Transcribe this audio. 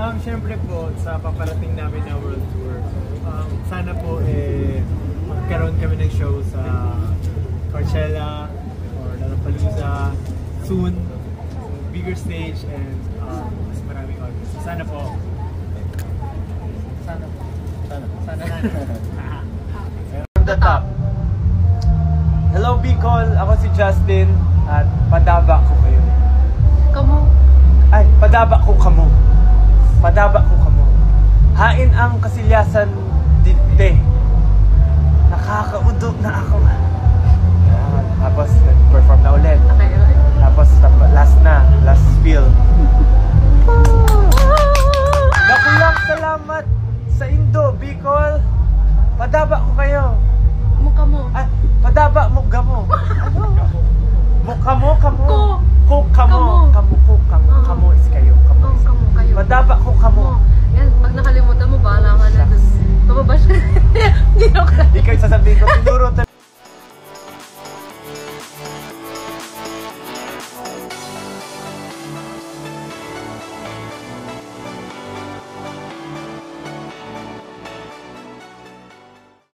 Siyempre po, sa paparating namin na World Tour, sana po magkaroon kami ng show sa Coachella or Lollapalooza soon, bigger stage and mas maraming audience. Sana po. Sana. From the top. Hello Bicol, ako si Justin at padaba ko kayo. Kamu? Ay, padaba ko kamo. Padaba ko kamo. Hain ang kasilyasan dite. Nakakaudo na ako. Tapos nag-perform na ulit. Okay. Tapos last spiel.